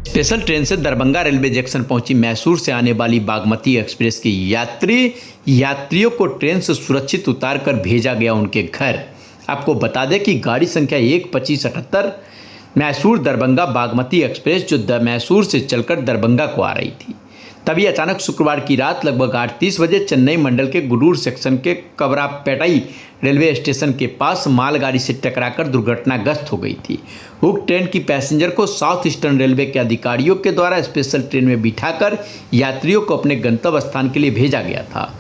Special train से Darbhanga railway junction पहुंची मैसूर से आने वाली बागमती एक्सप्रेस की यात्रियों को ट्रेन से सुरक्षित उतारकर भेजा गया उनके घर। आपको बता दें कि गाड़ी संख्या 12578 मैसूर दरभंगा बागमती एक्सप्रेस जो मैसूर से चलकर दरभंगा को आ रही थी, तभी अचानक शुक्रवार की रात लगभग 8:30 बजे चेन्नई मंडल के गुडूर सेक्शन के कबरापेटाई रेलवे स्टेशन के पास मालगाड़ी से टकराकर दुर्घटनाग्रस्त हो गई थी। उक्त ट्रेन की पैसेंजर को साउथ ईस्टर्न रेलवे के अधिकारियों के द्वारा स्पेशल ट्रेन में बिठाकर यात्रियों को अपने गंतव्य स्थान के लिए भेजा गया था।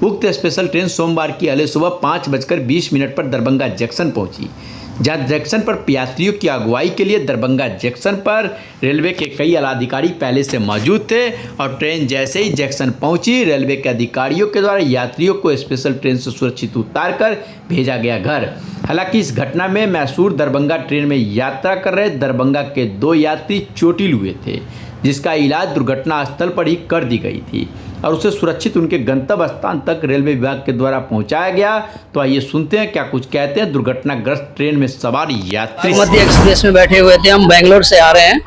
उक्त स्पेशल ट्रेन सोमवार की अहले सुबह 5:20 पर दरभंगा जंक्शन पहुंची, जहां जंक्शन पर यात्रियों की अगुवाई के लिए दरभंगा जंक्शन पर रेलवे के कई आला अधिकारी पहले से मौजूद थे और ट्रेन जैसे ही जंक्शन पहुंची, रेलवे के अधिकारियों के द्वारा यात्रियों को स्पेशल ट्रेन से सुरक्षित उतारकर भेजा गया घर। हालांकि इस घटना में मैसूर दरभंगा ट्रेन में यात्रा कर रहे दरभंगा के 2 यात्री चोटिल हुए थे, जिसका इलाज दुर्घटना स्थल पर ही कर दी गई थी और उसे सुरक्षित उनके गंतव्य स्थान तक रेलवे विभाग के द्वारा पहुंचाया गया। तो आइए सुनते हैं क्या कुछ कहते हैं दुर्घटनाग्रस्त ट्रेन में सवार यात्री। बागमती एक्सप्रेस में बैठे हुए थे, हम बेंगलोर से आ रहे हैं।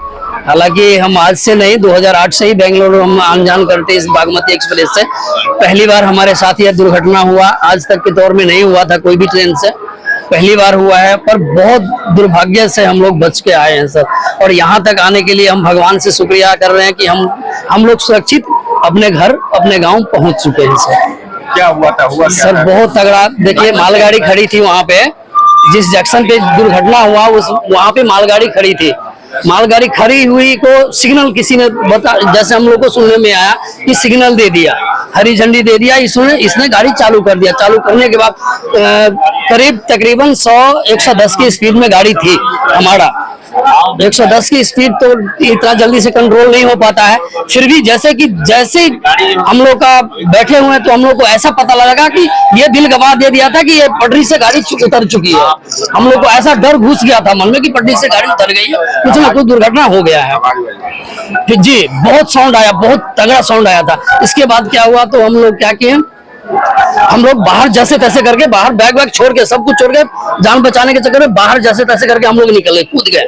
हालांकि हम आज से नहीं, 2008 से ही बेंगलोर हम आन जान करते इस बागमती एक्सप्रेस से। पहली बार हमारे साथ यह दुर्घटना हुआ, आज तक के दौर में नहीं हुआ था कोई भी ट्रेन से, पहली बार हुआ है। पर बहुत दुर्भाग्य से हम लोग बच के आए हैं सर, और यहाँ तक आने के लिए हम भगवान से शुक्रिया कर रहे हैं कि हम लोग सुरक्षित अपने घर अपने गांव पहुंच चुके हैं सर। क्या हुआ था? हुआ सर क्या? बहुत तगड़ा। देखिए मालगाड़ी खड़ी थी वहाँ पे, जिस जंक्शन पे दुर्घटना हुआ वहाँ पे मालगाड़ी खड़ी थी। मालगाड़ी खड़ी हुई को सिग्नल किसी ने जैसे हम लोग को सुनने में आया कि सिग्नल दे दिया, हरी झंडी दे दिया, इसने गाड़ी चालू कर दिया। चालू करने के बाद तकरीबन 100-110 की स्पीड में गाड़ी थी हमारा। 110 की स्पीड तो इतना जल्दी से कंट्रोल नहीं हो पाता है। फिर भी जैसे हम लोग का बैठे हुए हैं तो हम लोग को ऐसा पता लगा कि ये दिल गवा दे दिया था कि ये पटरी से गाड़ी उतर चुकी है। हम लोग को ऐसा डर घुस गया था मन में कि पटरी से गाड़ी उतर गई है, कुछ ना कुछ दुर्घटना हो गया है। फिर जी बहुत साउंड आया, बहुत तगड़ा साउंड आया था। इसके बाद क्या हुआ तो हम लोग क्या किए, हम लोग बाहर जैसे तैसे करके बाहर बैग छोड़ के सब कुछ छोड़ के जान बचाने के चक्कर में बाहर जैसे तैसे करके हम लोग निकले, कूद गए।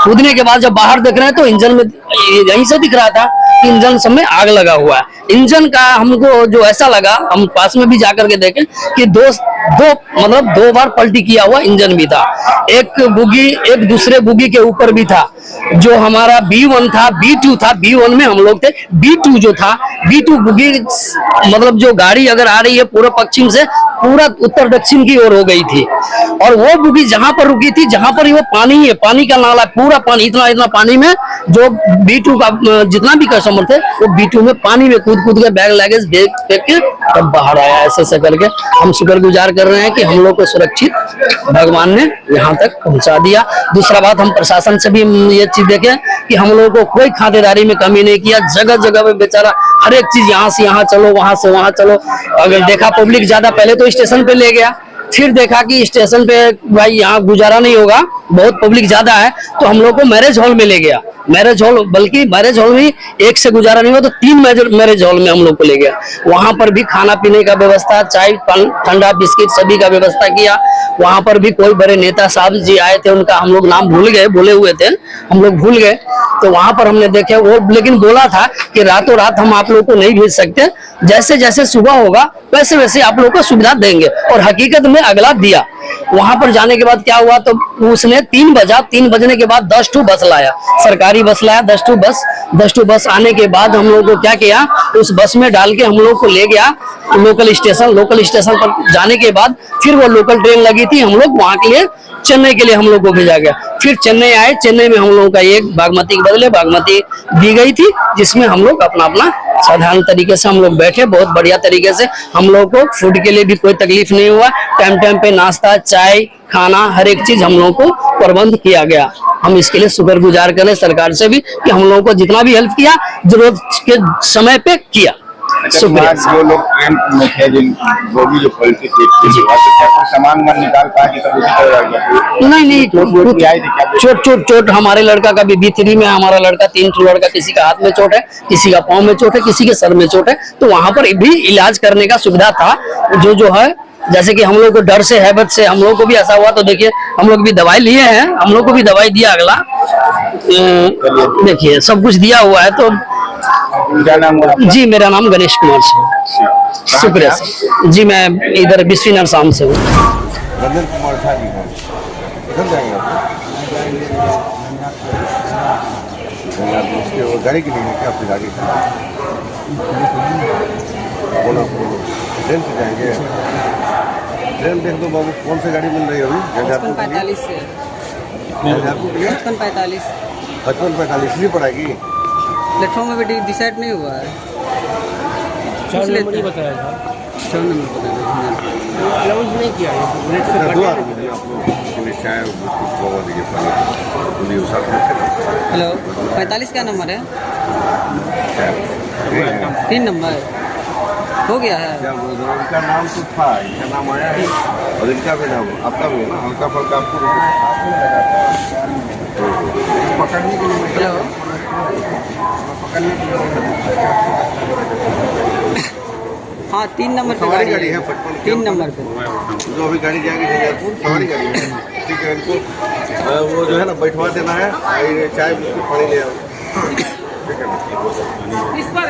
कूदने के बाद जब बाहर देख रहे हैं तो इंजन में यहीं से दिख रहा था कि इंजन सब में आग लगा हुआ है। इंजन का हमको जो ऐसा लगा, हम पास में भी जाकर के देखे कि दो बार पलटी किया हुआ इंजन भी था। एक बुगी एक दूसरे बुगी के ऊपर भी था। जो हमारा B1 था, B2 था, B1 में हम लोग थे, B2 जो था, B2 बुगी मतलब जो गाड़ी अगर आ रही है पूर्व पश्चिम से पूरा उत्तर दक्षिण की ओर हो गई थी। और वो बुगी जहां पर रुकी थी, जहां पर वो पानी है, पानी का नाला, पूरा पानी, इतना पानी में जो B2 का जितना भी कस्टमर थे वो B2 में पानी में कूद के बैग लगेज फेंक के तब बाहर आया। ऐसे करके हम शुक्रगुजार कर रहे हैं कि हम लोग को सुरक्षित भगवान ने यहाँ तक पहुँचा दिया। दूसरा बात, हम प्रशासन से भी ये चीज देखें कि हम लोगों को कोई खातिरदारी में कमी नहीं किया। जगह जगह पे बेचारा हर एक चीज, यहाँ से यहाँ चलो, वहां से वहां चलो। अगर देखा पब्लिक ज्यादा, पहले तो स्टेशन पे ले गया, फिर देखा कि स्टेशन पे भाई यहाँ गुजारा नहीं होगा, बहुत पब्लिक ज्यादा है, तो हम लोग को मैरिज हॉल में ले गया। मैरिज हॉल, बल्कि मैरिज हॉल में एक से गुजारा नहीं हुआ तो 3 मैरिज हॉल में हम लोग को ले गया। वहां पर भी खाना पीने का व्यवस्था, चाय, ठंडा, बिस्किट सभी का व्यवस्था किया। वहां पर भी कोई बड़े नेता साहब जी आए थे, उनका हम लोग नाम भूल गए, बोले हुए थे, हम लोग भूल गए। तो वहां पर हमने देखे वो, लेकिन बोला था कि रातों रात हम आप लोग को नहीं भेज सकते, जैसे जैसे सुबह होगा वैसे वैसे आप लोग को सुविधा देंगे। और हकीकत में अगला दिया। वहां पर जाने के बाद क्या हुआ तो उसने 3 बजने के बाद 10 ठू बस लाया, सरकारी बस लाया, 10 ठू बस आने के बाद हम लोग को क्या किया, उस बस में डाल के हम लोग को ले गया लोकल स्टेशन पर। जाने के बाद फिर वो लोकल ट्रेन लगी थी, हम लोग वहां के लिए चेन्नई के लिए हम लोग को भेजा गया। फिर चेन्नई आए, चेन्नई में हम लोगों का एक बागमती के बदले बागमती दी गई थी, जिसमें हम लोग अपना साधारण तरीके से हम लोग बैठे, बहुत बढ़िया तरीके से। हम लोग को फूड के लिए भी कोई तकलीफ नहीं हुआ, टाइम पे नाश्ता, चाय, खाना, हर एक चीज हम लोगों को प्रबंध किया गया। हम इसके लिए शुक्रगुजार करें सरकार से भी कि हम लोगों को जितना भी हेल्प किया जरूरत के समय पे किया। शुक्रिया जो लोग ट्रेन में थे, जिन बोगी जो पलटी थी, वहाँ से क्या कुछ सामान वामान निकाल पाया कि सब उसी तरह रह गया? नहीं चोट भी आई थी क्या? चोट हमारे लड़का का भी B3 में है, हमारा लड़का 3 लड़का, किसी का हाथ में चोट है, किसी का पाँव में चोट है, किसी के सर में चोट है। तो वहां पर भी इलाज करने का सुविधा था। जो है जैसे कि हम लोग को डर से हैबत से हम लोग को भी ऐसा हुआ, तो देखिए हम लोग भी दवाई लिए हैं, हम लोग को भी दवाई दिया अगला, देखिए सब कुछ दिया हुआ है। तो क्या नाम हुआ? जी मेरा नाम गणेश कुमार है। शुक्रिया सर। जी मैं इधर बिस्वी नरसाम से हूँ। रंजन कुमार झा जी हैं। किधर जाएंगे आप? वो गाड़ी के लिए है क्या आपकी गाड़ी? बोलो ट्रेन से जाएंगे? ट्रेन देख दो बाबू, कौन सी गाड़ी मिल रही है अभी? 55-45 से 55-45 55-45 नहीं पड़ेगी? प्लेटफॉर्म में भी डिसाइड नहीं हुआ है। 4 नंबर ही बताया था। 4 नंबर बताया अलाउंस नहीं किया है। 2 आदमी हैं आप लोग, चाय बिस्कुट खवा दीजिए पानी साथ में। हेलो 45 क्या नंबर है? 3 नंबर हो गया है। क्या बोल रहे हो? इनका नाम तो था, इनका नाम आया है और इनका भी नाम आपका भी है ना, हल्का फल्का आपको पकड़ने के लिए। हेलो हाँ 3 नंबर पे सवारी गाड़ी है 55 3 नंबर पे जो अभी गाड़ी जाएगी जलियापुर, सवारी गाड़ी है। ठीक है, इनको वो जो है ना बैठवा देना है, चाय बिस्कुट पानी ले आओ। ठीक है। इस पर